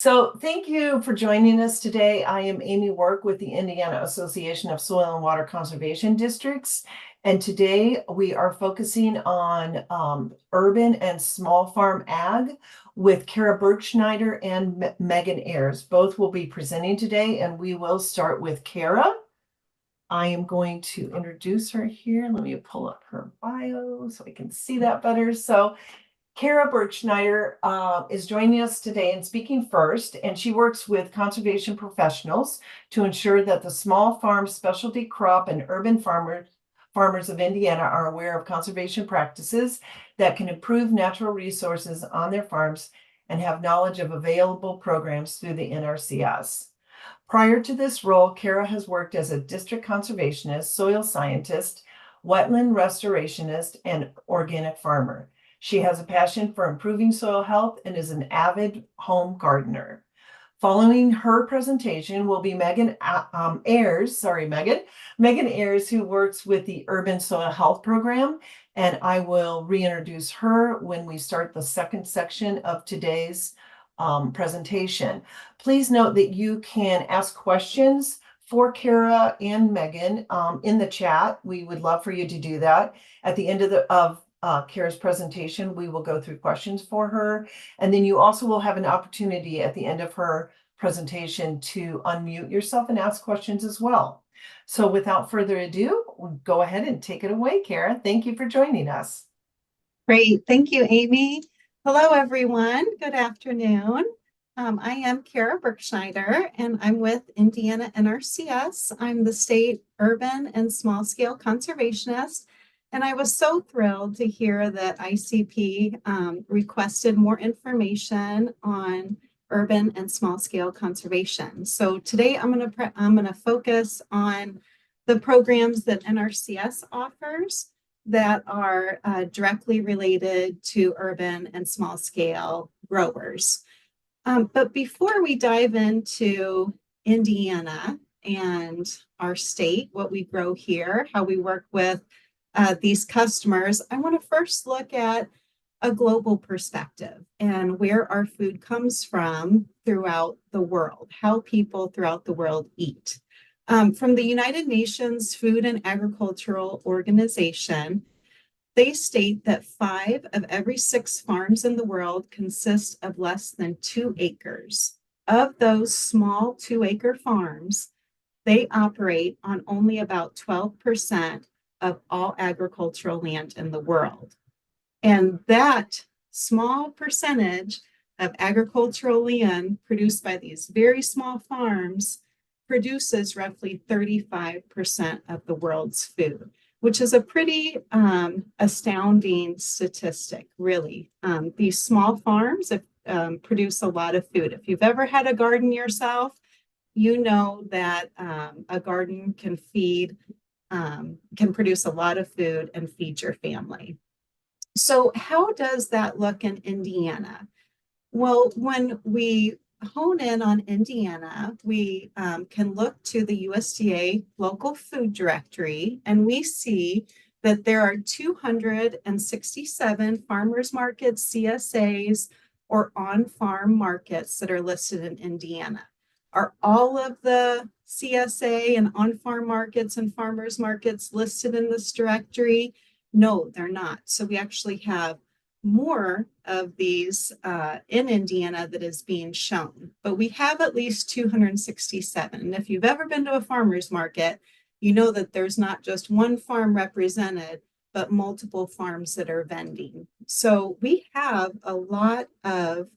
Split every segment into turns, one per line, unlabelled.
So thank you for joining us today. I am Amy Work with the Indiana Association of Soil and Water Conservation Districts. And today we are focusing on urban and small farm ag with Cara Bergschneider and Megan Ayers. Both will be presenting today, and we will start with Cara. I am going to introduce her here. Let me pull up her bio so I can see that better. So Cara Bergschneider is joining us today and speaking first, and she works with conservation professionals to ensure that the small farm, specialty crop, and urban farmers of Indiana are aware of conservation practices that can improve natural resources on their farms and have knowledge of available programs through the NRCS. Prior to this role, Cara has worked as a district conservationist, soil scientist, wetland restorationist, and organic farmer. She has a passion for improving soil health and is an avid home gardener. Following her presentation will be Megan Ayers, Megan Ayers, who works with the Urban Soil Health Program, and I will reintroduce her when we start the second section of today's presentation. Please note that you can ask questions for Cara and Megan in the chat. We would love for you to do that. At the end of Cara's presentation, we will go through questions for her. And then you also will have an opportunity at the end of her presentation to unmute yourself and ask questions as well. So without further ado, we'll go ahead and take it away, Cara. Thank you for joining us.
Great. Thank you, Amy. Hello, everyone. Good afternoon. I am Cara Bergschneider, and I'm with Indiana-NRCS. I'm the state urban and small scale conservationist. And I was so thrilled to hear that ICP requested more information on urban and small scale conservation. So today I'm going to focus on the programs that NRCS offers that are directly related to urban and small scale growers. But before we dive into Indiana and our state, what we grow here, how we work with these customers, I want to first look at a global perspective and where our food comes from throughout the world, how people throughout the world eat. From the United Nations Food and Agricultural Organization, they state that 5 of every 6 farms in the world consist of less than 2 acres. Of those small 2-acre farms, they operate on only about 12% of all agricultural land in the world. And that small percentage of agricultural land produced by these very small farms produces roughly 35% of the world's food, which is a pretty astounding statistic, really. These small farms produce a lot of food. If you've ever had a garden yourself, you know that a garden can produce a lot of food and feed your family. So how does that look in Indiana? Well, when we hone in on Indiana, we can look to the USDA local food directory, and we see that there are 267 farmers markets, CSAs, or on-farm markets that are listed in Indiana. Are all of the CSA and on-farm markets and farmers markets listed in this directory? No, they're not. So we actually have more of these in Indiana that is being shown, but we have at least 267. And if you've ever been to a farmer's market, you know that there's not just one farm represented, but multiple farms that are vending. So we have a lot of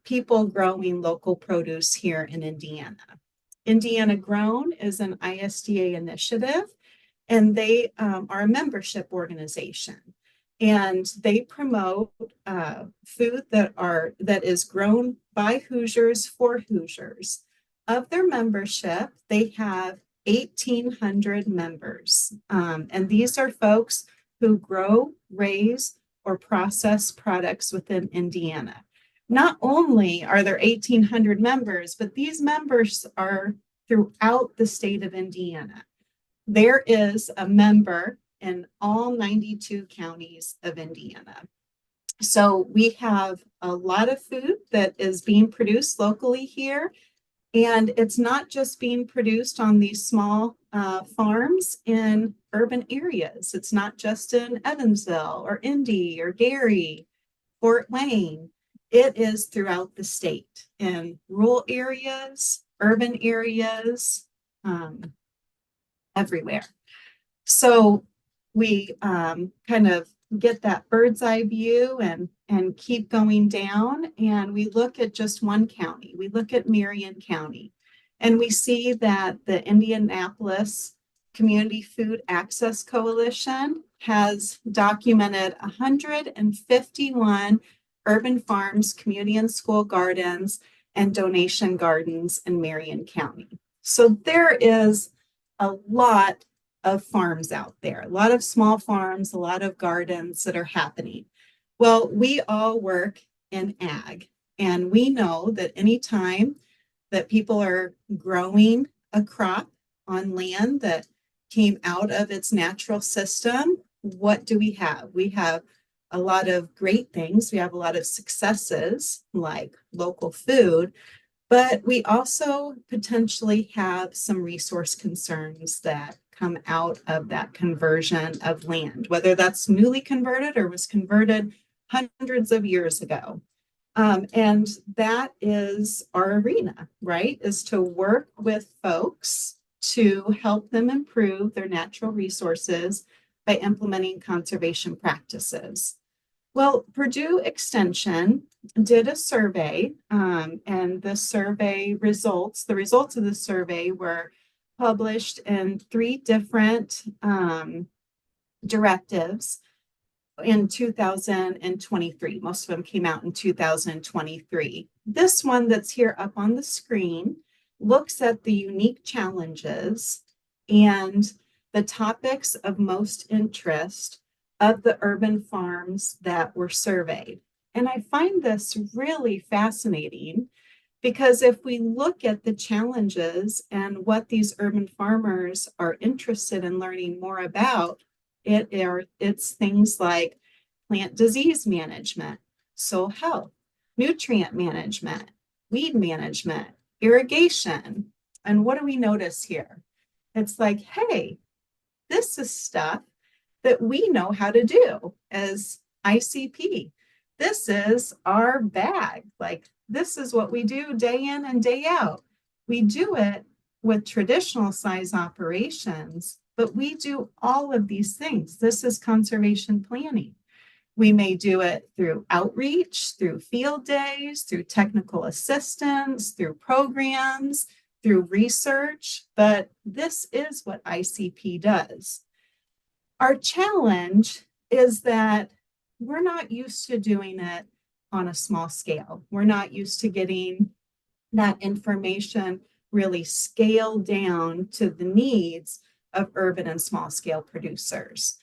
people growing local produce here in Indiana. Indiana Grown is an ISDA initiative, and they are a membership organization. And they promote food that is grown by Hoosiers for Hoosiers. Of their membership, they have 1,800 members. And these are folks who grow, raise, or process products within Indiana. Not only are there 1,800 members, but these members are throughout the state of Indiana. There is a member in all 92 counties of Indiana. So we have a lot of food that is being produced locally here. And it's not just being produced on these small farms in urban areas. It's not just in Evansville or Indy or Gary, Fort Wayne. It is throughout the state in rural areas, urban areas, everywhere. So we kind of get that bird's eye view and keep going down. And we look at just one county. We look at Marion County. And we see that the Indianapolis Community Food Access Coalition has documented 151 urban farms, community and school gardens, and donation gardens in Marion County. So there is a lot of farms out there, a lot of small farms, a lot of gardens that are happening. Well, we all work in ag, and we know that anytime that people are growing a crop on land that came out of its natural system, what do we have? We have a lot of great things. We have a lot of successes like local food, but we also potentially have some resource concerns that come out of that conversion of land, whether that's newly converted or was converted hundreds of years ago. And that is our arena, right? Is to work with folks to help them improve their natural resources by implementing conservation practices. Well, Purdue Extension did a survey, and the results of the survey were published in 3 different directives in 2023. Most of them came out in 2023. This one that's here up on the screen looks at the unique challenges and the topics of most interest of the urban farms that were surveyed. And I find this really fascinating because if we look at the challenges and what these urban farmers are interested in learning more about, it's things like plant disease management, soil health, nutrient management, weed management, irrigation. And what do we notice here? It's like, hey, this is stuff that we know how to do as ICP. This is our bag. Like, this is what we do day in and day out. We do it with traditional size operations, but we do all of these things. This is conservation planning. We may do it through outreach, through field days, through technical assistance, through programs, through research, but this is what ICP does. Our challenge is that we're not used to doing it on a small scale. We're not used to getting that information really scaled down to the needs of urban and small scale producers.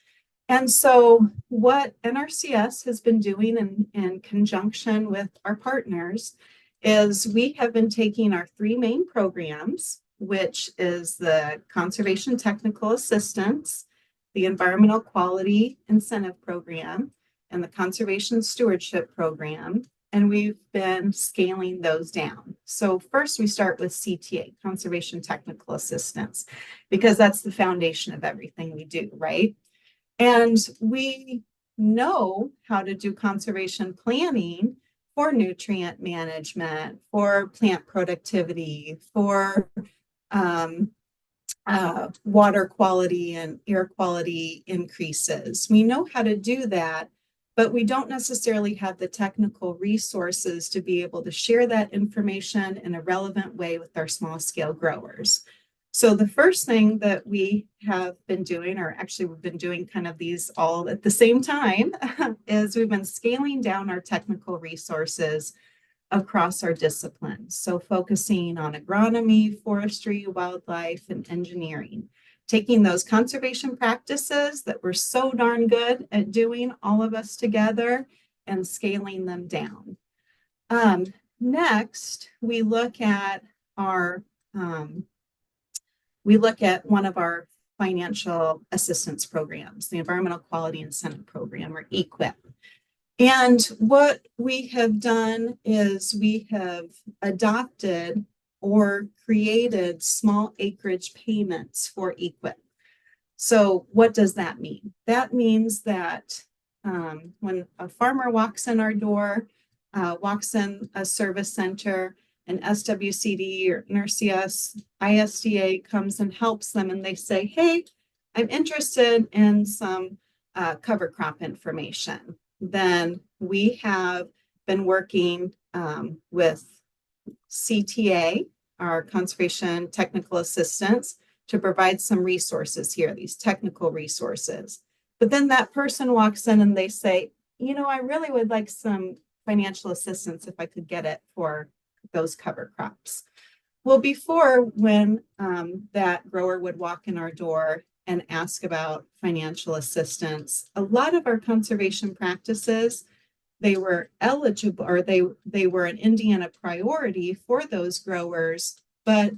And so what NRCS has been doing in conjunction with our partners is we have been taking our 3 main programs, which is the Conservation Technical Assistance, the Environmental Quality Incentive Program, and the Conservation Stewardship Program, and we've been scaling those down. So first we start with CTA, Conservation Technical Assistance, because that's the foundation of everything we do, right? And we know how to do conservation planning for nutrient management, for plant productivity, for water quality and air quality increases. We know how to do that, but we don't necessarily have the technical resources to be able to share that information in a relevant way with our small scale growers. So the first thing that we have been doing, or actually we've been doing kind of these all at the same time, is we've been scaling down our technical resources across our disciplines. So focusing on agronomy, forestry, wildlife, and engineering. Taking those conservation practices that we're so darn good at doing, all of us together, and scaling them down. Next, we look at one of our financial assistance programs, the Environmental Quality Incentive Program, or EQIP. And what we have done is we have adopted or created small acreage payments for EQIP. So what does that mean? That means that when a farmer walks in our door, walks in a service center, an SWCD or NRCS, ISDA comes and helps them and they say, hey, I'm interested in some cover crop information. Then we have been working with CTA, our Conservation Technical Assistants, to provide some resources here, these technical resources. But then that person walks in and they say, you know, I really would like some financial assistance if I could get it for those cover crops. Well, before, when that grower would walk in our door and ask about financial assistance, a lot of our conservation practices, they were eligible, or they were an Indiana priority for those growers, but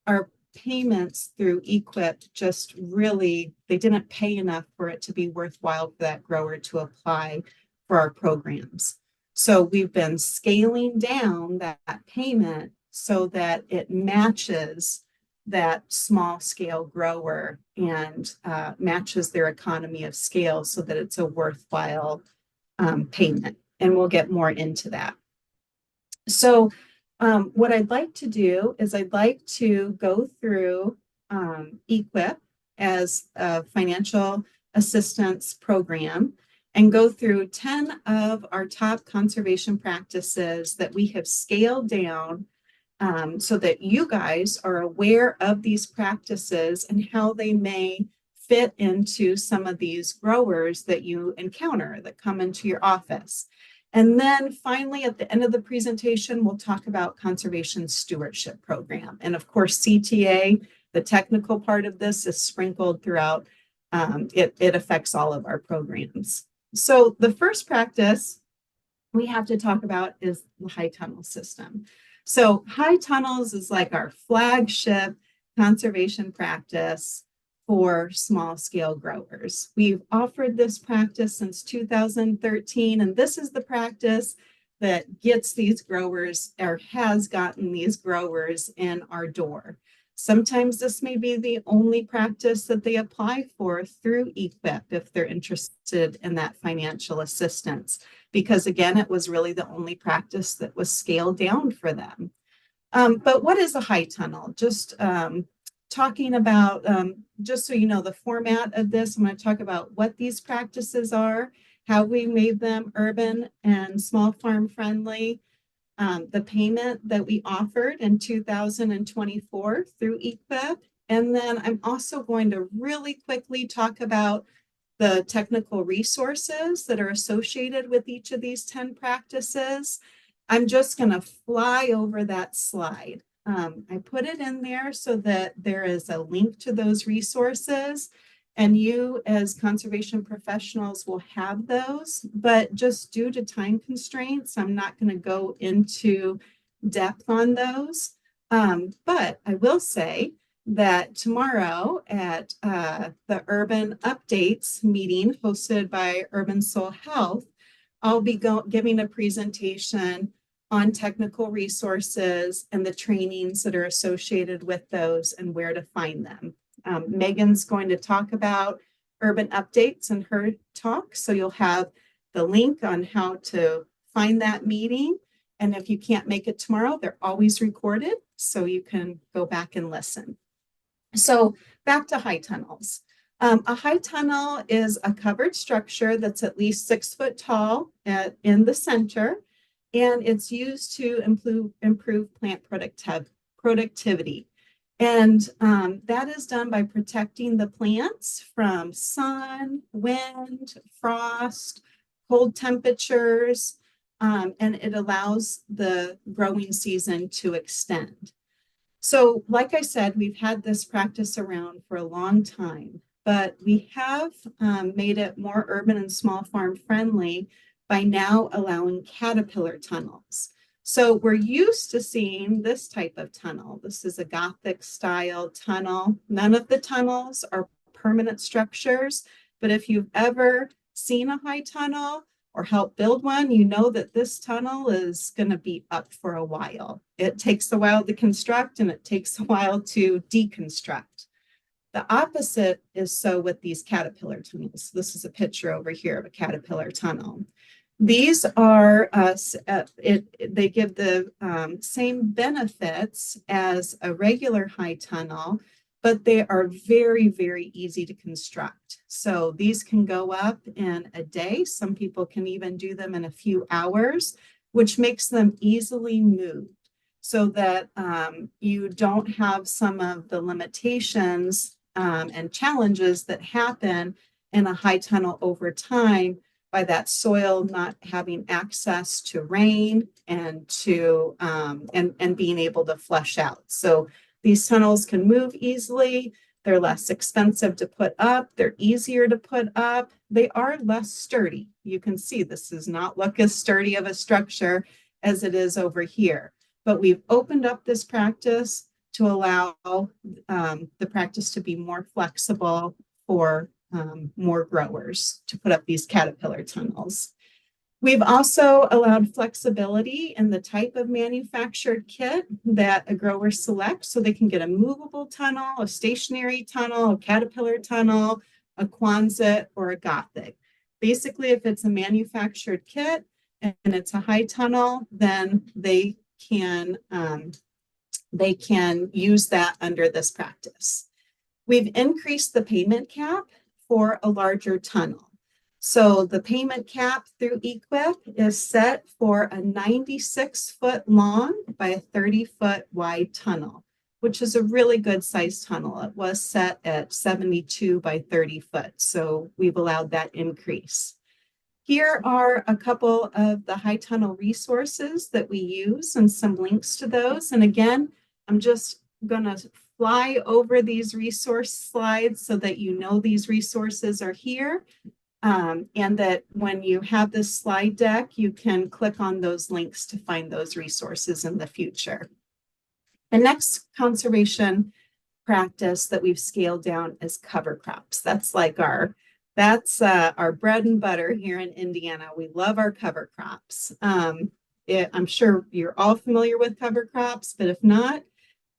our payments through EQIP just really, they didn't pay enough for it to be worthwhile for that grower to apply for our programs. So we've been scaling down that payment so that it matches that small scale grower and matches their economy of scale so that it's a worthwhile payment. And we'll get more into that. So what I'd like to do is I'd like to go through EQIP as a financial assistance program and go through 10 of our top conservation practices that we have scaled down so that you guys are aware of these practices and how they may fit into some of these growers that you encounter that come into your office. And then finally, at the end of the presentation, we'll talk about Conservation Stewardship Program. And of course, CTA, the technical part of this, is sprinkled throughout. It affects all of our programs. So the first practice we have to talk about is the high tunnel system. So high tunnels is like our flagship conservation practice for small scale growers. We've offered this practice since 2013, and this is the practice that gets these growers, or has gotten these growers in our door. Sometimes this may be the only practice that they apply for through EQIP if they're interested in that financial assistance, because again, it was really the only practice that was scaled down for them. But what is a high tunnel? Just talking about, just so you know the format of this, I'm going to talk about what these practices are, how we made them urban and small farm friendly, the payment that we offered in 2024 through EQIP. And then I'm also going to really quickly talk about the technical resources that are associated with each of these 10 practices. I'm just going to fly over that slide. I put it in there so that there is a link to those resources, and you as conservation professionals will have those, but just due to time constraints, I'm not going to go into depth on those. But I will say that tomorrow at the Urban Updates meeting hosted by Urban Soul Health, I'll be giving a presentation on technical resources and the trainings that are associated with those and where to find them. Megan's going to talk about Urban Updates in her talk, so you'll have the link on how to find that meeting. And if you can't make it tomorrow, they're always recorded, so you can go back and listen. So back to high tunnels. A high tunnel is a covered structure that's at least 6 foot tall in the center, and it's used to improve plant productivity. And that is done by protecting the plants from sun, wind, frost, cold temperatures, and it allows the growing season to extend. So like I said, we've had this practice around for a long time, but we have made it more urban and small farm friendly by now allowing caterpillar tunnels. So we're used to seeing this type of tunnel. This is a Gothic style tunnel. None of the tunnels are permanent structures, but if you've ever seen a high tunnel, or help build one, you know that this tunnel is going to be up for a while. It takes a while to construct and it takes a while to deconstruct. The opposite is so with these caterpillar tunnels. This is a picture over here of a caterpillar tunnel. These are, they give the same benefits as a regular high tunnel, but they are very, very easy to construct. So these can go up in a day. Some people can even do them in a few hours, which makes them easily moved so that you don't have some of the limitations and challenges that happen in a high tunnel over time by that soil not having access to rain and to and being able to flush out. So these tunnels can move easily. They're less expensive to put up. They're easier to put up. They are less sturdy. You can see this does not look as sturdy of a structure as it is over here. But we've opened up this practice to allow the practice to be more flexible for more growers to put up these caterpillar tunnels. We've also allowed flexibility in the type of manufactured kit that a grower selects, so they can get a movable tunnel, a stationary tunnel, a caterpillar tunnel, a Quonset, or a Gothic. Basically, if it's a manufactured kit and it's a high tunnel, then they can use that under this practice. We've increased the payment cap for a larger tunnel. So the payment cap through EQIP is set for a 96-foot long by a 30-foot wide tunnel, which is a really good sized tunnel. It was set at 72 by 30 foot. So we've allowed that increase. Here are a couple of the high tunnel resources that we use and some links to those. And again, I'm just going to fly over these resource slides so that you know these resources are here. And that when you have this slide deck, you can click on those links to find those resources in the future. The next conservation practice that we've scaled down is cover crops. That's like our bread and butter here in Indiana. We love our cover crops. I'm sure you're all familiar with cover crops, but if not,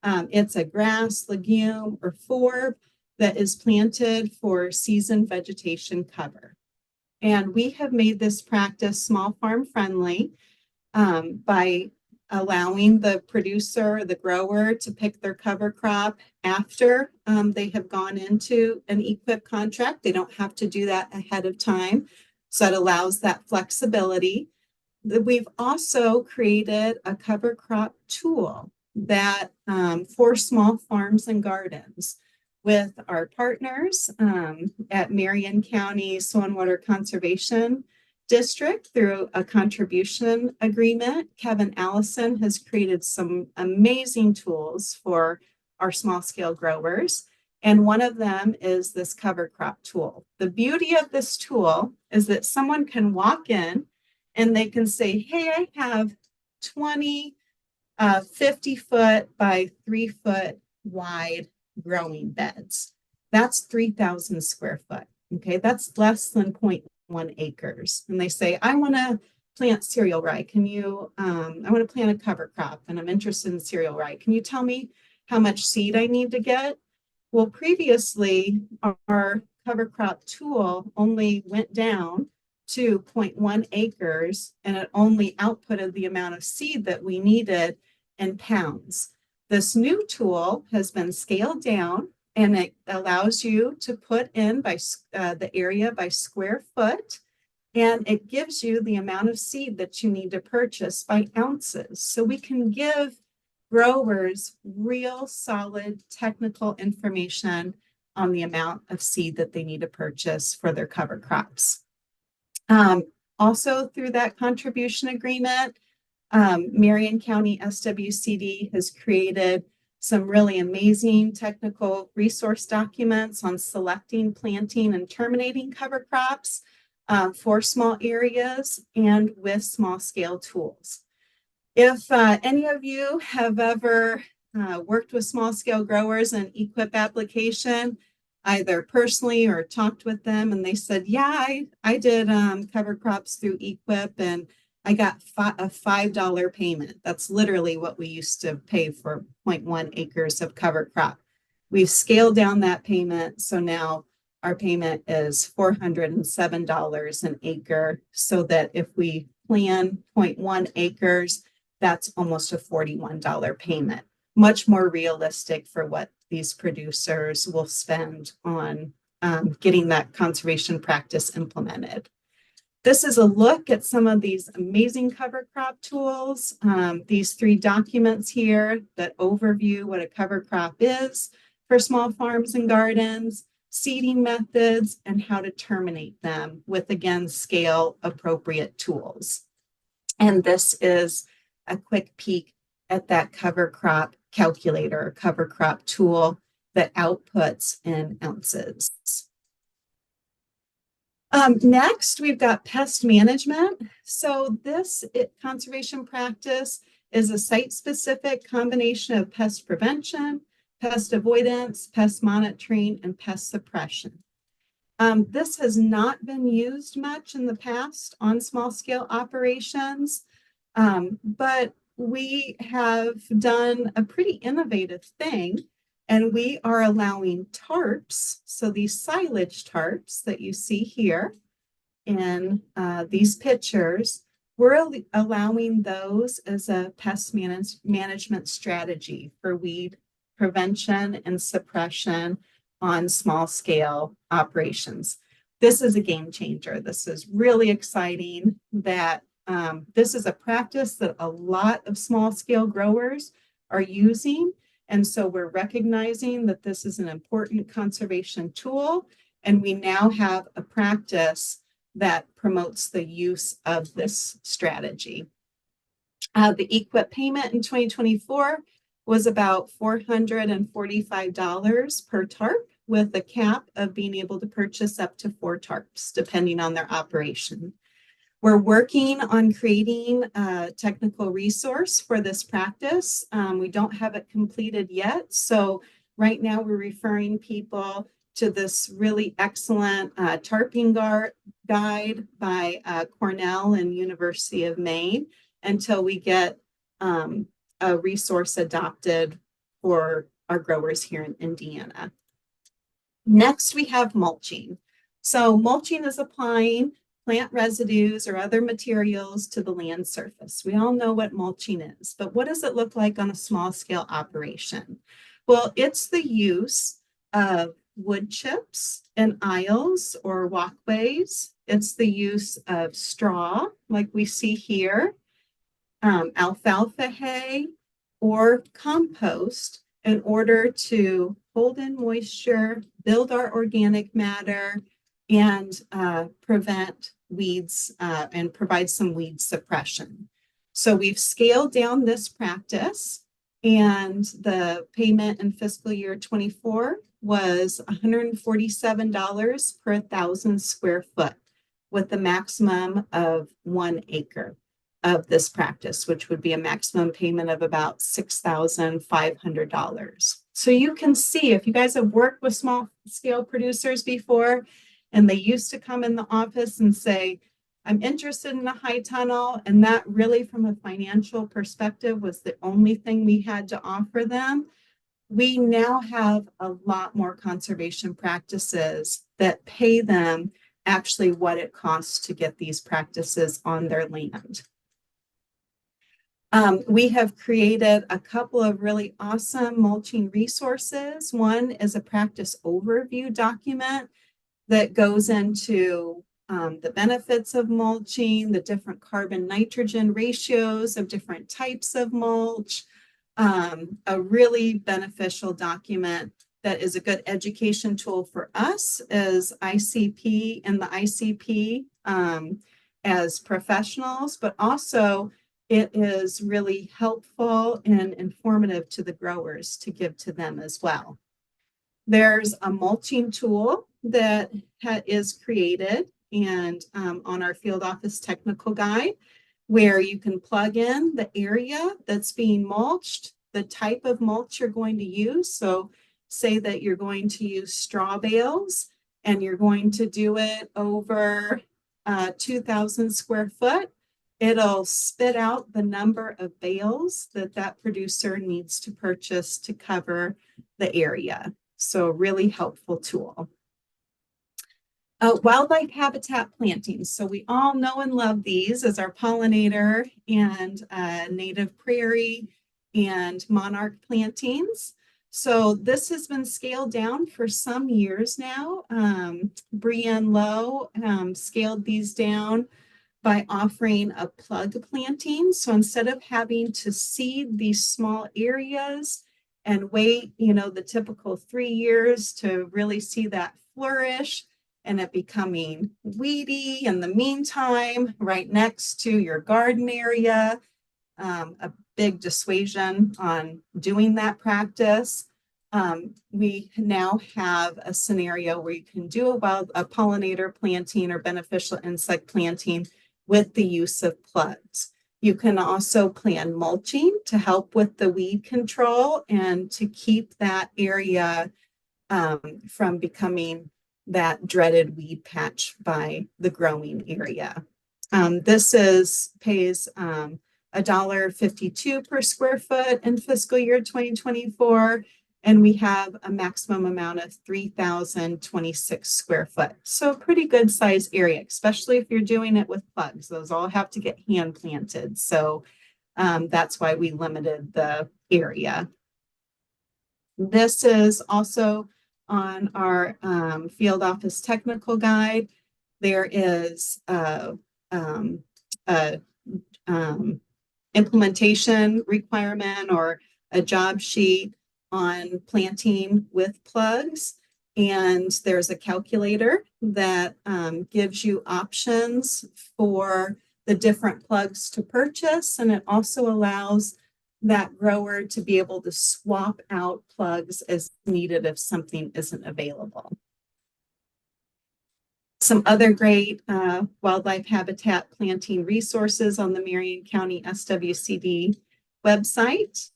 it's a grass, legume, or forb that is planted for season vegetation cover. And we have made this practice small farm friendly by allowing the producer, the grower, to pick their cover crop after they have gone into an EQIP contract. They don't have to do that ahead of time. So it allows that flexibility. We've also created a cover crop tool that for small farms and gardens with our partners at Marion County Soil and Water Conservation District through a contribution agreement. Kevin Allison has created some amazing tools for our small scale growers. And one of them is this cover crop tool. The beauty of this tool is that someone can walk in and they can say, hey, I have 20 50-foot by 3-foot wide growing beds. That's 3,000 square foot. Okay, that's less than 0.1 acres. And they say, I want to plant cereal rye. Can you, I want to plant a cover crop and I'm interested in cereal rye. Can you tell me how much seed I need to get? Well, previously, our cover crop tool only went down to 0.1 acres and it only outputted the amount of seed that we needed in pounds. This new tool has been scaled down and it allows you to put in by the area by square foot, and it gives you the amount of seed that you need to purchase by ounces. So we can give growers real solid technical information on the amount of seed that they need to purchase for their cover crops. Also through that contribution agreement, Marion County SWCD has created some really amazing technical resource documents on selecting, planting, and terminating cover crops for small areas and with small scale tools. If any of you have ever worked with small scale growers and EQIP application, either personally or talked with them, and they said, yeah, I did cover crops through Equip, and I got a $5 payment. That's literally what we used to pay for 0.1 acres of cover crop. We've scaled down that payment, so now our payment is $407 an acre, so that if we plan 0.1 acres, that's almost a $41 payment. Much more realistic for what these producers will spend on getting that conservation practice implemented. This is a look at some of these amazing cover crop tools. These 3 documents here that overview what a cover crop is for small farms and gardens, seeding methods, and how to terminate them with, again, scale appropriate tools. And this is a quick peek at that cover crop calculator, cover crop tool that outputs in ounces. Next, we've got pest management. So this conservation practice is a site-specific combination of pest prevention, pest avoidance, pest monitoring, and pest suppression. This has not been used much in the past on small-scale operations, but we have done a pretty innovative thing, and we are allowing tarps, so these silage tarps that you see here in these pictures, we're allowing those as a pest management strategy for weed prevention and suppression on small scale operations. This is a game changer. This is really exciting that this is a practice that a lot of small scale growers are using. And so we're recognizing that this is an important conservation tool, and we now have a practice that promotes the use of this strategy. The Equip payment in 2024 was about $445 per tarp, with a cap of being able to purchase up to 4 tarps, depending on their operation. We're working on creating a technical resource for this practice. We don't have it completed yet. So right now we're referring people to this really excellent tarping guide by Cornell and University of Maine until we get a resource adopted for our growers here in Indiana. Next, we have mulching. So mulching is applying plant residues or other materials to the land surface. We all know what mulching is, but what does it look like on a small scale operation? Well, it's the use of wood chips and aisles or walkways. It's the use of straw, like we see here, alfalfa hay, or compost in order to hold in moisture, build our organic matter, and prevent weeds and provide some weed suppression. So we've scaled down this practice, and the payment in fiscal year 24 was $147 per 1,000 square foot, with a maximum of 1 acre of this practice, which would be a maximum payment of about $6,500. So you can see, if you guys have worked with small scale producers before, and they used to come in the office and say, I'm interested in a high tunnel, and that really from a financial perspective was the only thing we had to offer them. We now have a lot more conservation practices that pay them actually what it costs to get these practices on their land. We have created a couple of really awesome mulching resources. One is a practice overview document that goes into the benefits of mulching, the different carbon nitrogen ratios of different types of mulch, a really beneficial document that is a good education tool for us as ICP and the ICP as professionals, but also it is really helpful and informative to the growers to give to them as well. There's a mulching tool that is created and on our field office technical guide, where you can plug in the area that's being mulched, the type of mulch you're going to use. So say that you're going to use straw bales and you're going to do it over 2,000 square foot, it'll spit out the number of bales that that producer needs to purchase to cover the area. So really helpful tool. Wildlife habitat plantings. So we all know and love these as our pollinator and native prairie and monarch plantings. So this has been scaled down for some years now. Brienne Lowe scaled these down by offering a plug planting. So instead of having to seed these small areas and wait, the typical 3 years to really see that flourish, and it becoming weedy in the meantime, right next to your garden area, a big dissuasion on doing that practice. We now have a scenario where you can do a pollinator planting or beneficial insect planting with the use of plugs. You can also plan mulching to help with the weed control and to keep that area from becoming that dreaded weed patch by the growing area. This pays $1.52 per square foot in fiscal year 2024, and we have a maximum amount of 3,026 square foot. So a pretty good size area, especially if you're doing it with plugs. Those all have to get hand planted. So that's why we limited the area. This is also on our field office technical guide. There is a implementation requirement or a job sheet on planting with plugs. And there's a calculator that gives you options for the different plugs to purchase. And it also allows that grower to be able to swap out plugs as needed if something isn't available. Some other great wildlife habitat planting resources on the Marion County SWCD website.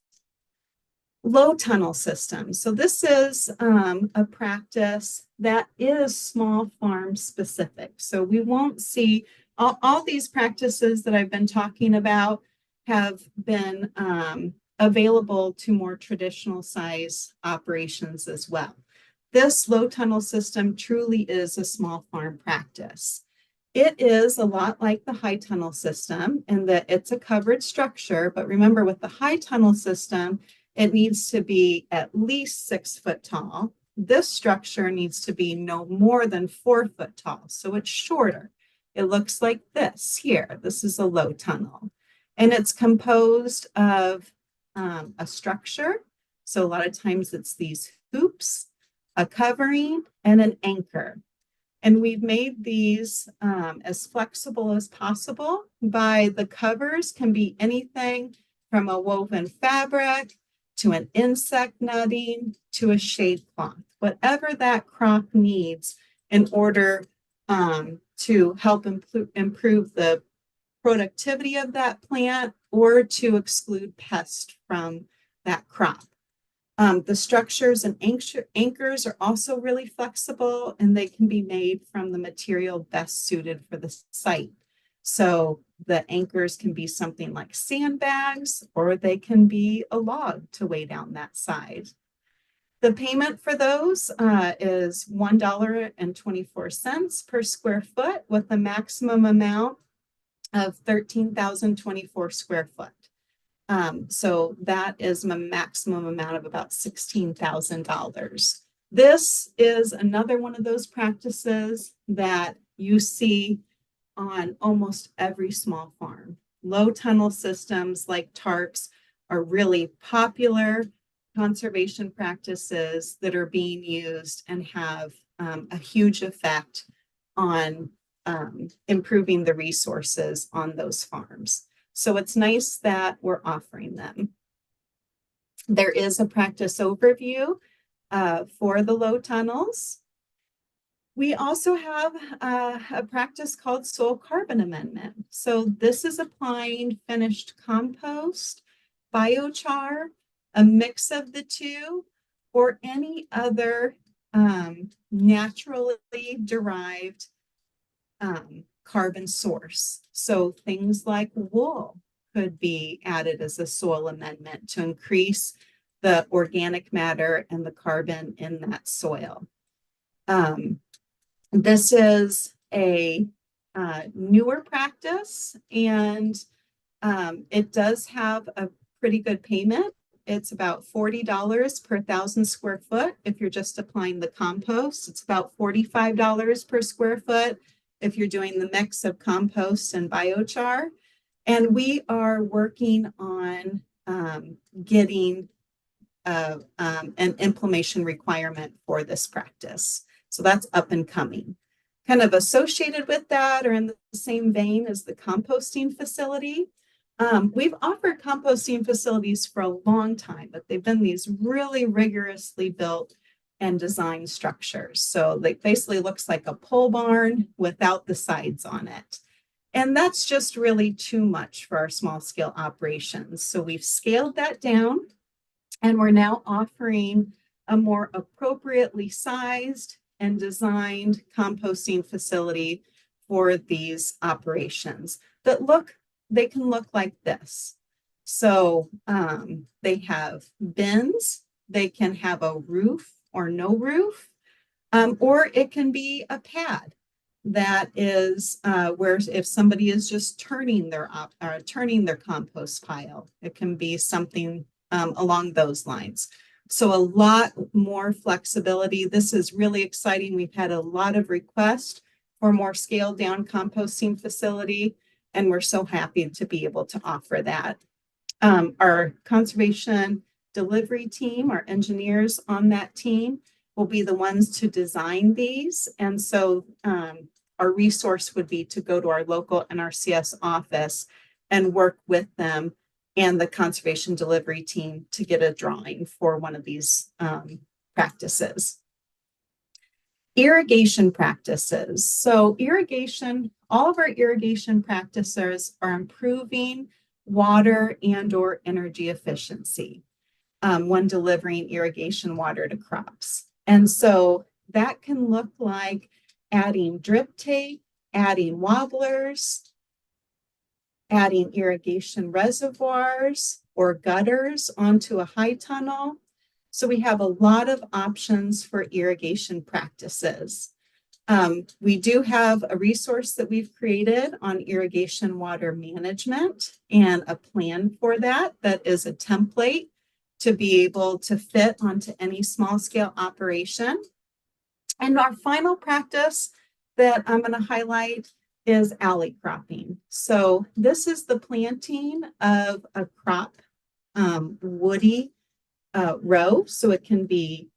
Low tunnel systems. So this is a practice that is small farm specific. So we won't see all these practices that I've been talking about have been available to more traditional size operations as well. This low tunnel system truly is a small farm practice. It is a lot like the high tunnel system in that it's a covered structure, but remember with the high tunnel system, it needs to be at least 6 foot tall. This structure needs to be no more than 4 foot tall, so it's shorter. It looks like this here. This is a low tunnel. And it's composed of a structure. So a lot of times it's these hoops, a covering, and an anchor. And we've made these as flexible as possible by the covers can be anything from a woven fabric to an insect netting to a shade cloth, whatever that crop needs in order to help improve the productivity of that plant or to exclude pests from that crop. The structures and anchors are also really flexible and they can be made from the material best suited for the site. So the anchors can be something like sandbags or they can be a log to weigh down that side. The payment for those is $1.24 per square foot with a maximum amount of 13,024 square foot. So that is a maximum amount of about $16,000. This is another one of those practices that you see on almost every small farm. Low tunnel systems like tarps are really popular conservation practices that are being used and have a huge effect on improving the resources on those farms. So it's nice that we're offering them. There is a practice overview for the low tunnels. We also have a practice called soil carbon amendment. So this is applying finished compost, biochar, a mix of the two, or any other naturally derived carbon source. So things like wool could be added as a soil amendment to increase the organic matter and the carbon in that soil. This is a newer practice, and it does have a pretty good payment. It's about $40 per 1,000 square foot if you're just applying the compost. It's about $45 per square foot if you're doing the mix of compost and biochar. And we are working on getting an implementation requirement for this practice. So that's up and coming. Kind of associated with that, or in the same vein as the composting facility. We've offered composting facilities for a long time, but they've been these really rigorously built and designed structures. So it basically looks like a pole barn without the sides on it. And that's just really too much for our small scale operations. So we've scaled that down, and we're now offering a more appropriately sized and designed composting facility for these operations that they can look like this. So they have bins, they can have a roof or no roof, or it can be a pad that is where if somebody is just turning their compost pile, it can be something along those lines. So a lot more flexibility. This is really exciting. We've had a lot of requests for more scaled down composting facility, and we're so happy to be able to offer that. Our conservation delivery team, our engineers on that team, will be the ones to design these. And so our resource would be to go to our local NRCS office and work with them and the conservation delivery team to get a drawing for one of these practices. Irrigation practices. So all of our irrigation practices are improving water and or energy efficiency when delivering irrigation water to crops. And so that can look like adding drip tape, adding wobblers, adding irrigation reservoirs or gutters onto a high tunnel. So we have a lot of options for irrigation practices. We do have a resource that we've created on irrigation water management and a plan for that is a template to be able to fit onto any small scale operation. And our final practice that I'm going to highlight is alley cropping. So this is the planting of a crop, woody row. So it can be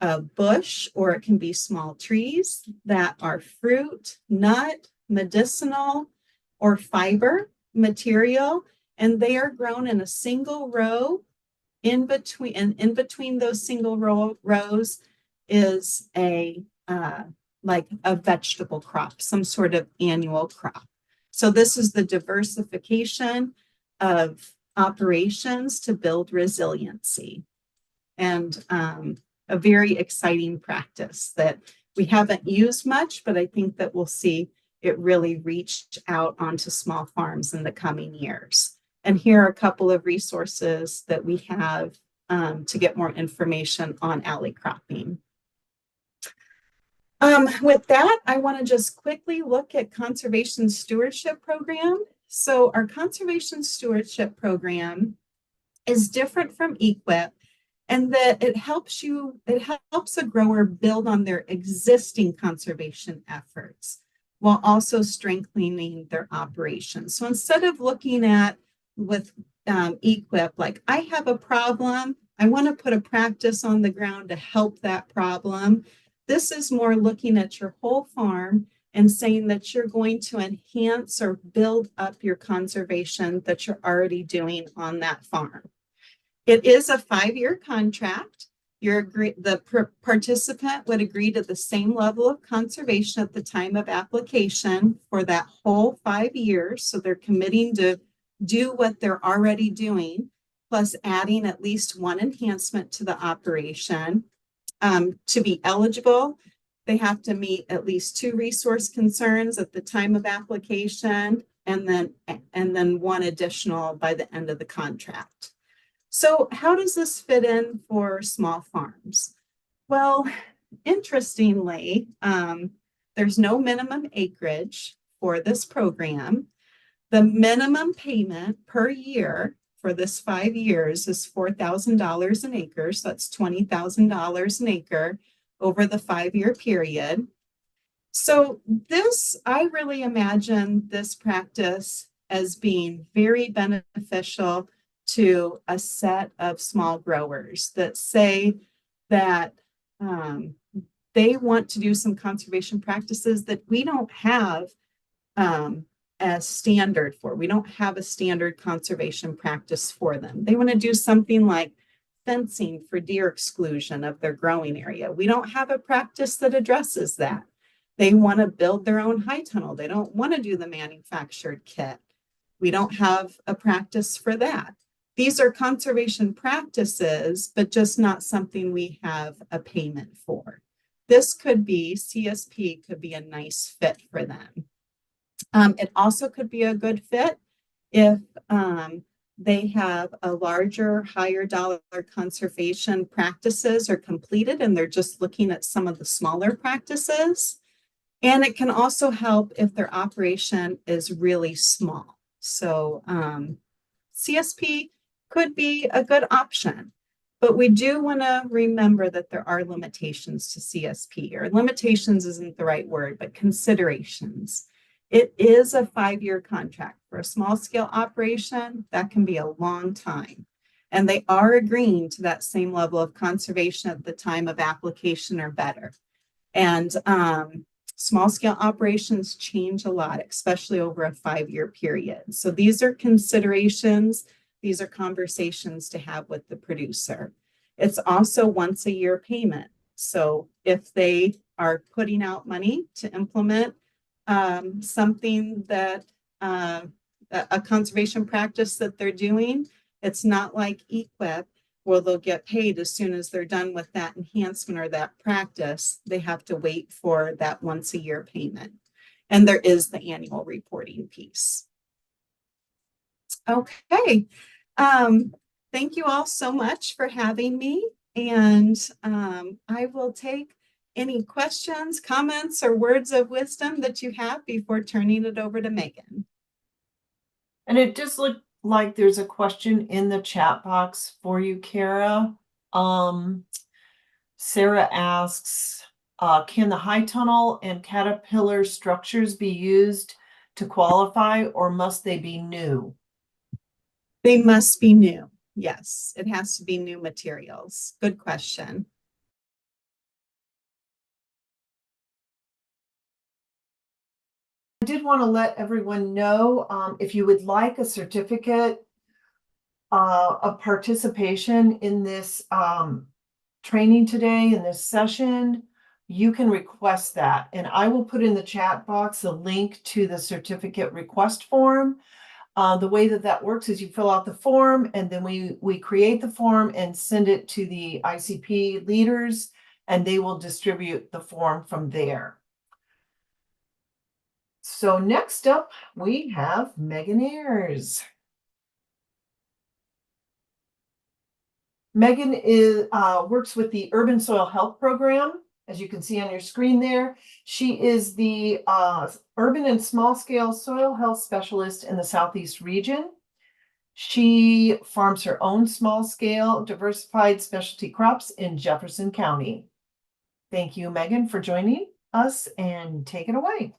a bush or it can be small trees that are fruit, nut, medicinal, or fiber material. And they are grown in a single row. In between those single rows is like a vegetable crop, some sort of annual crop. So this is the diversification of operations to build resiliency, and a very exciting practice that we haven't used much, but I think that we'll see it really reach out onto small farms in the coming years. And here are a couple of resources that we have to get more information on alley cropping. With that, I want to just quickly look at Conservation Stewardship Program. So our Conservation Stewardship Program is different from EQIP, and that it helps a grower build on their existing conservation efforts while also strengthening their operations. So instead of looking at with EQIP, like I have a problem, I want to put a practice on the ground to help that problem. This is more looking at your whole farm and saying that you're going to enhance or build up your conservation that you're already doing on that farm. It is a 5-year contract. The participant would agree to the same level of conservation at the time of application for that whole 5 years. So they're committing to do what they're already doing, plus adding at least one enhancement to the operation. To be eligible, they have to meet at least 2 resource concerns at the time of application, and then 1 additional by the end of the contract. So how does this fit in for small farms? Well, interestingly, there's no minimum acreage for this program. The minimum payment per year for this 5 years is $4,000 an acre. So that's $20,000 an acre over the 5-year period. So I really imagine this practice as being very beneficial to a set of small growers that say that they want to do some conservation practices that we don't have as standard for. We don't have a standard conservation practice for them. They want to do something like fencing for deer exclusion of their growing area. We don't have a practice that addresses that. They want to build their own high tunnel. They don't want to do the manufactured kit. We don't have a practice for that. These are conservation practices, but just not something we have a payment for. This could be, CSP could be a nice fit for them. It also could be a good fit if they have a larger, higher dollar conservation practices are completed and they're just looking at some of the smaller practices. And it can also help if their operation is really small. So CSP could be a good option, but we do want to remember that there are limitations to CSP, or limitations isn't the right word, but considerations. It is a 5-year contract. For a small scale operation, that can be a long time. And they are agreeing to that same level of conservation at the time of application or better. And small scale operations change a lot, especially over a 5-year period. So these are considerations. These are conversations to have with the producer. It's also once a year payment. So if they are putting out money to implement something that a conservation practice that they're doing, it's not like EQIP where they'll get paid as soon as they're done with that enhancement or that practice. They have to wait for that once a year payment. And there is the annual reporting piece. Okay. Thank you all so much for having me. And I will take any questions, comments, or words of wisdom that you have before turning it over to Megan.
And it just looked like there's a question in the chat box for you, Cara. Sarah asks, can the high tunnel and caterpillar structures be used to qualify, or must they be new?
They must be new. Yes, it has to be new materials. Good question.
I did want to let everyone know, if you would like a certificate of participation in this training today, in this session, you can request that. And I will put in the chat box a link to the certificate request form. The way that works is you fill out the form, and then we create the form and send it to the ICP leaders, and they will distribute the form from there. So next up, we have Megan Ayers. Megan works with the Urban Soil Health Program, as you can see on your screen there. She is the urban and small scale soil health specialist in the Southeast region. She farms her own small scale diversified specialty crops in Jefferson County. Thank you, Megan, for joining us, and take it away.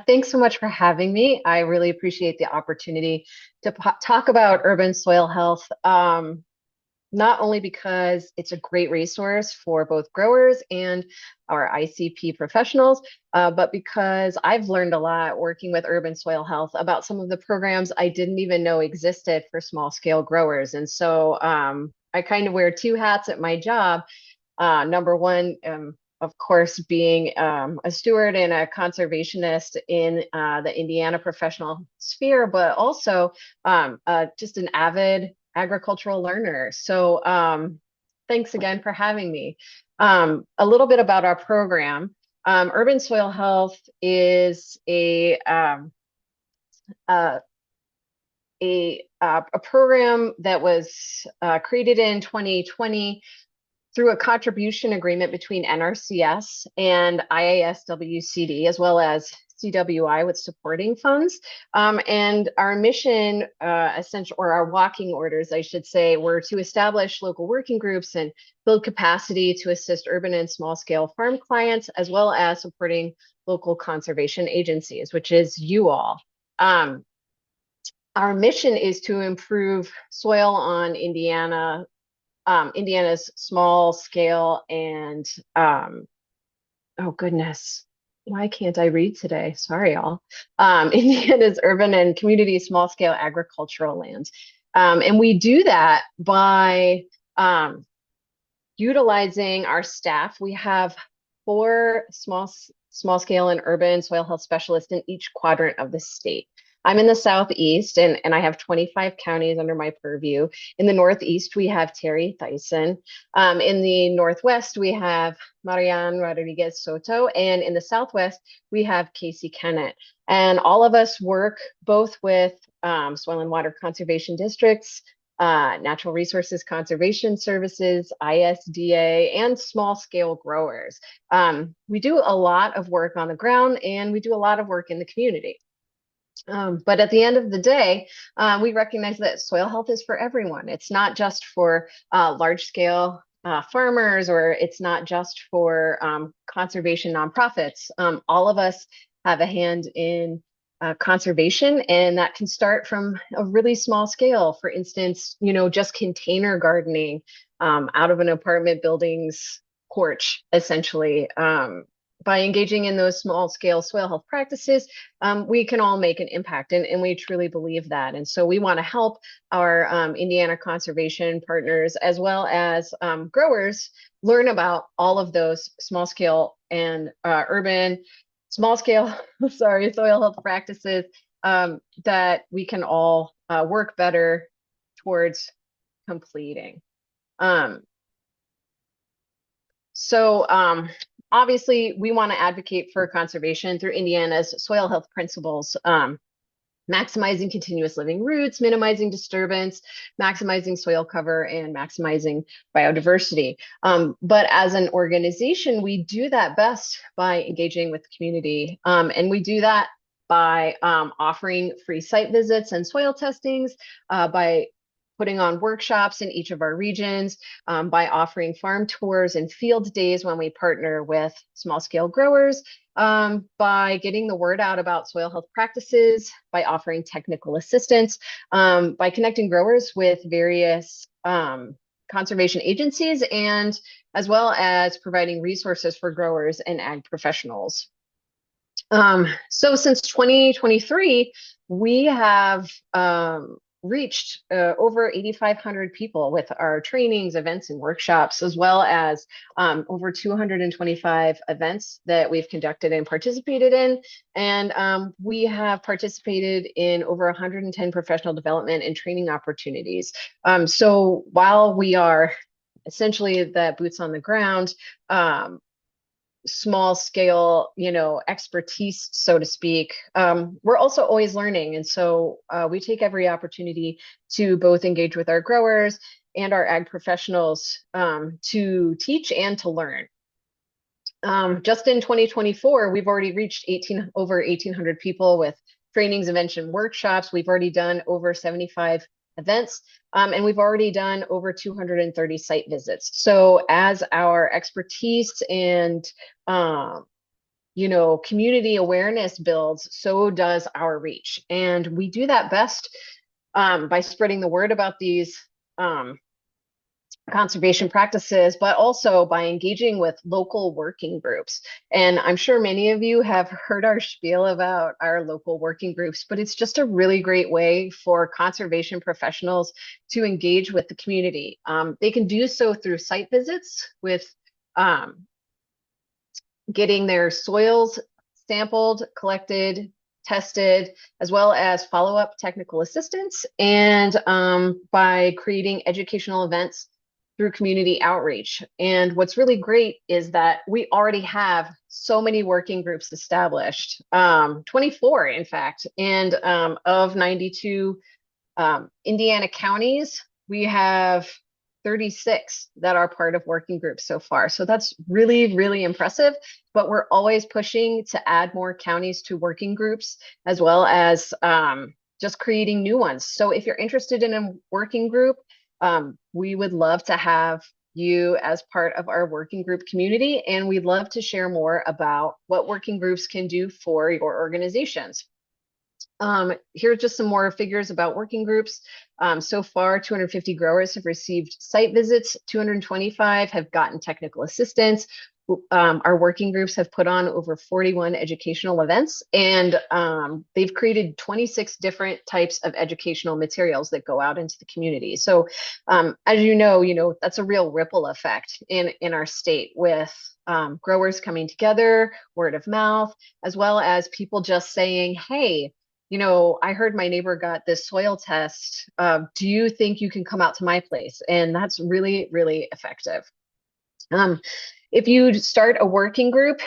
Thanks so much for having me. I really appreciate the opportunity to talk about urban soil health, not only because it's a great resource for both growers and our ICP professionals, but because I've learned a lot working with urban soil health about some of the programs I didn't even know existed for small scale growers. And so I kind of wear 2 hats at my job. Number one, of course, being a steward and a conservationist in the Indiana professional sphere, but also just an avid agricultural learner. So Thanks again for having me. A little bit about our program. Urban Soil Health is a program that was created in 2020 through a contribution agreement between NRCS and IASWCD, as well as CWI with supporting funds. And our mission, or our walking orders, I should say, were to establish local working groups and build capacity to assist urban and small scale farm clients, as well as supporting local conservation agencies, which is you all. Our mission is to improve soil on Indiana's small scale and, oh goodness, why can't I read today? Sorry, y'all. Indiana's urban and community small scale agricultural land. And we do that by utilizing our staff. We have 4 small scale and urban soil health specialists in each quadrant of the state. I'm in the Southeast and I have 25 counties under my purview. In the Northeast, we have Terry Thyssen. In the Northwest, we have Marianne Rodriguez Soto. And in the Southwest, we have Casey Kennett. And all of us work both with soil and water conservation districts, Natural Resources Conservation Services, ISDA, and small scale growers. We do a lot of work on the ground and we do a lot of work in the community. But at the end of the day, we recognize that soil health is for everyone. It's not just for large scale farmers, or it's not just for conservation nonprofits. All of us have a hand in conservation, and that can start from a really small scale. For instance, just container gardening out of an apartment building's porch, essentially. By engaging in those small scale soil health practices, we can all make an impact, and we truly believe that. And so we want to help our Indiana conservation partners, as well as growers, learn about all of those small scale and urban small scale, soil health practices that we can all work better towards completing. Obviously, we want to advocate for conservation through Indiana's soil health principles, maximizing continuous living roots, minimizing disturbance, maximizing soil cover, and maximizing biodiversity. But as an organization, we do that best by engaging with the community. And we do that by offering free site visits and soil testings, by putting on workshops in each of our regions, by offering farm tours and field days when we partner with small scale growers, by getting the word out about soil health practices, by offering technical assistance, by connecting growers with various conservation agencies, and as well as providing resources for growers and ag professionals. So since 2023, we have reached over 8,500 people with our trainings, events, and workshops, as well as over 225 events that we've conducted and participated in. And we have participated in over 110 professional development and training opportunities. So while we are essentially the boots on the ground, small scale, expertise, so to speak, we're also always learning. And so we take every opportunity to both engage with our growers and our ag professionals to teach and to learn. Just in 2024, we've already reached over 1,800 people with trainings, events, and workshops. We've already done over 75 events, and we've already done over 230 site visits. So as our expertise and community awareness builds, so does our reach. And we do that best by spreading the word about these conservation practices, but also by engaging with local working groups. And I'm sure many of you have heard our spiel about our local working groups, but it's just a really great way for conservation professionals to engage with the community. They can do so through site visits with getting their soils sampled, collected, tested, as well as follow-up technical assistance, and by creating educational events through community outreach. And what's really great is that we already have so many working groups established, 24 in fact, and of 92 Indiana counties, we have 36 that are part of working groups so far. So that's really, really impressive, but we're always pushing to add more counties to working groups, as well as just creating new ones. So if you're interested in a working group, we would love to have you as part of our working group community, and we'd love to share more about what working groups can do for your organizations. Here's just some more figures about working groups. So far, 250 growers have received site visits, 225 have gotten technical assistance. Our working groups have put on over 41 educational events, and they've created 26 different types of educational materials that go out into the community. So as you know, that's a real ripple effect in our state, with growers coming together, word of mouth, as well as people just saying, hey, I heard my neighbor got this soil test. Do you think you can come out to my place? And that's really, really effective. If you start a working group,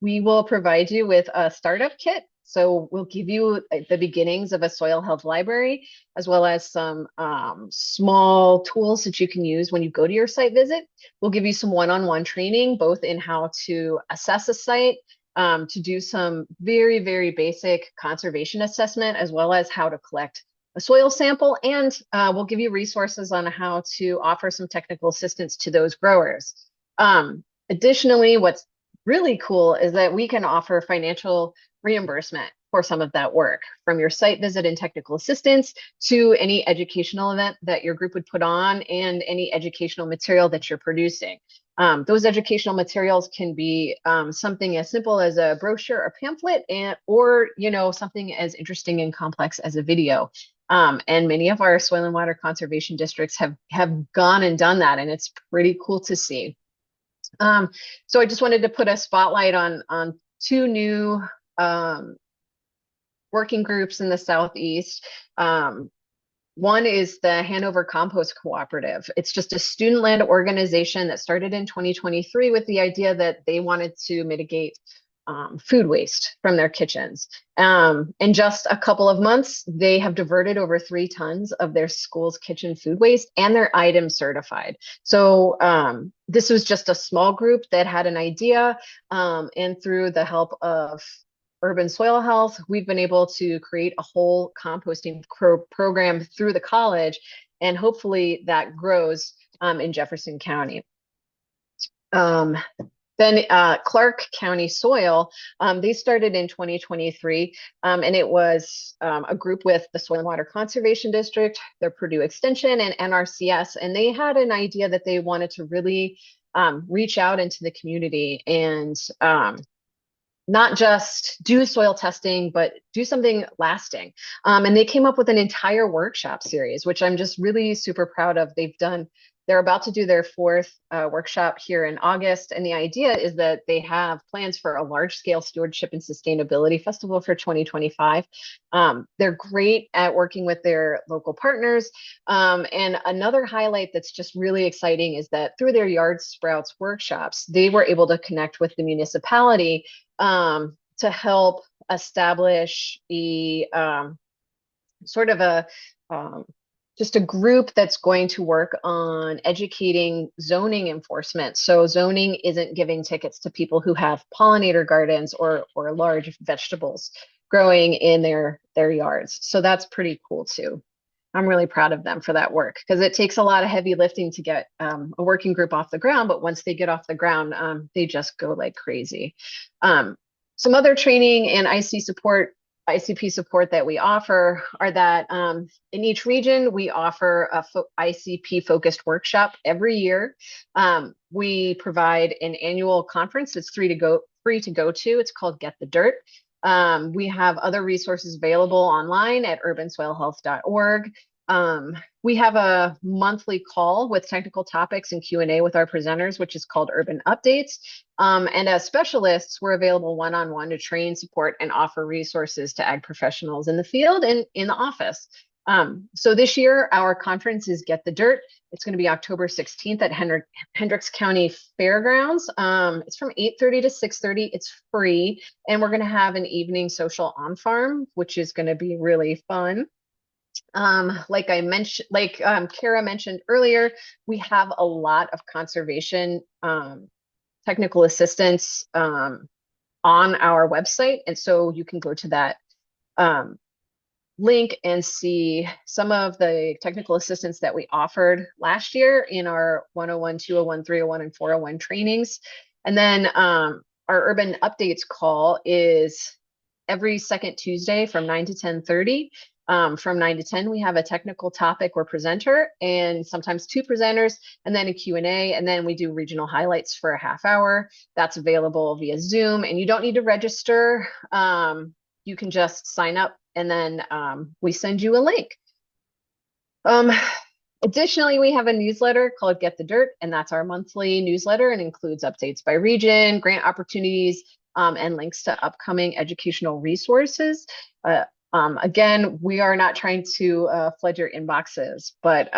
we will provide you with a startup kit. So we'll give you the beginnings of a soil health library, as well as some small tools that you can use when you go to your site visit. We'll give you some one-on-one training, both in how to assess a site, to do some very, very basic conservation assessment, as well as how to collect a soil sample. And we'll give you resources on how to offer some technical assistance to those growers. Additionally, what's really cool is that we can offer financial reimbursement for some of that work, from your site visit and technical assistance to any educational event that your group would put on, and any educational material that you're producing. Those educational materials can be something as simple as a brochure or pamphlet, or something as interesting and complex as a video. And many of our soil and water conservation districts have gone and done that, and it's pretty cool to see. So I just wanted to put a spotlight on two new working groups in the Southeast. One is the Hanover Compost Cooperative. It's just a student-led organization that started in 2023 with the idea that they wanted to mitigate food waste from their kitchens. In just a couple of months, they have diverted over 3 tons of their school's kitchen food waste, and they're item certified. So this was just a small group that had an idea, and through the help of Urban Soil Health, we've been able to create a whole composting program through the college, and hopefully that grows in Jefferson County. Then Clark County Soil, they started in 2023, and it was a group with the Soil and Water Conservation District, the Purdue Extension, and NRCS, and they had an idea that they wanted to really reach out into the community and not just do soil testing, but do something lasting. And they came up with an entire workshop series, which I'm just really super proud of. They're about to do their 4th workshop here in August. And the idea is that they have plans for a large-scale stewardship and sustainability festival for 2025. They're great at working with their local partners. And another highlight that's just really exciting is that through their Yard Sprouts workshops, they were able to connect with the municipality to help establish just a group that's going to work on educating zoning enforcement. So zoning isn't giving tickets to people who have pollinator gardens or large vegetables growing in their yards. So that's pretty cool too. I'm really proud of them for that work, because it takes a lot of heavy lifting to get a working group off the ground, but once they get off the ground, they just go like crazy. Some other training and ICP support that we offer are that in each region, we offer a ICP focused workshop every year. We provide an annual conference that's free to go to. It's called Get the Dirt. We have other resources available online at urbansoilhealth.org. We have a monthly call with technical topics and Q&A with our presenters, which is called Urban Updates. And as specialists, we're available one-on-one to train, support, and offer resources to ag professionals in the field and in the office. So this year, our conference is Get the Dirt. It's going to be October 16th at Hendricks County Fairgrounds. It's from 8:30 to 6:30. It's free. And we're going to have an evening social on farm, which is going to be really fun. Like I mentioned, Cara mentioned earlier, we have a lot of conservation technical assistance on our website. And so you can go to that link and see some of the technical assistance that we offered last year in our 101, 201, 301, and 401 trainings. And then our urban updates call is every second Tuesday from 9 to 10:30. From 9 to 10, we have a technical topic or presenter, and sometimes two presenters, and then a Q&A, and then we do regional highlights for a half hour. That's available via Zoom, and you don't need to register. You can just sign up, and then we send you a link. Additionally, we have a newsletter called Get the Dirt, and that's our monthly newsletter and includes updates by region, grant opportunities, and links to upcoming educational resources. Again, we are not trying to flood your inboxes, but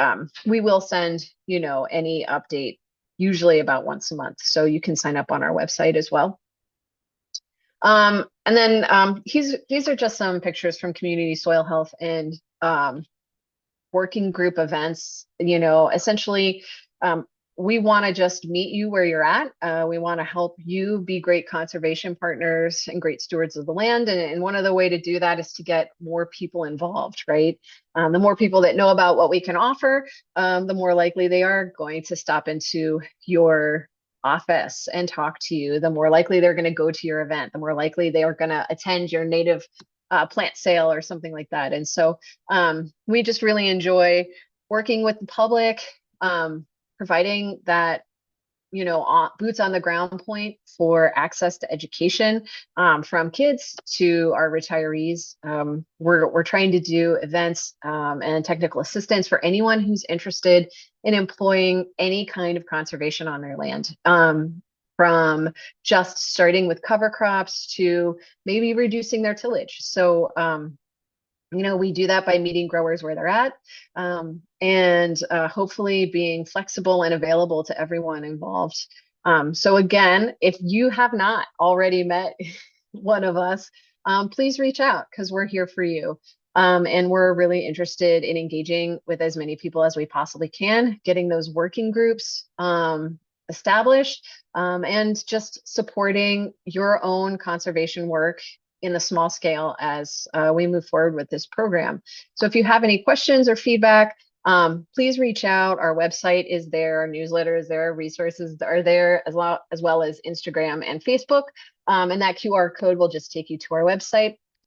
we will send, any update usually about once a month. So you can sign up on our website as well. And then these are just some pictures from community soil health and working group events. Essentially, we want to just meet you where you're at. We want to help you be great conservation partners and great stewards of the land. And one of the way to do that is to get more people involved, right? The more people that know about what we can offer, the more likely they are going to stop into your office and talk to you. The more likely they're going to go to your event, the more likely they are going to attend your native plant sale or something like that. And so we just really enjoy working with the public, providing that, boots on the ground point for access to education from kids to our retirees. We're trying to do events and technical assistance for anyone who's interested in employing any kind of conservation on their land. From just starting with cover crops to maybe reducing their tillage. So, we do that by meeting growers where they're at and hopefully being flexible and available to everyone involved. So again, if you have not already met one of us, please reach out because we're here for you. And we're really interested in engaging with as many people as we possibly can, getting those working groups established and just supporting your own conservation work in a small scale as we move forward with this program. So if you have any questions or feedback, please reach out. Our website is there, our newsletter is there, our resources are there, as well as Instagram and Facebook. And that QR code will just take you to our website.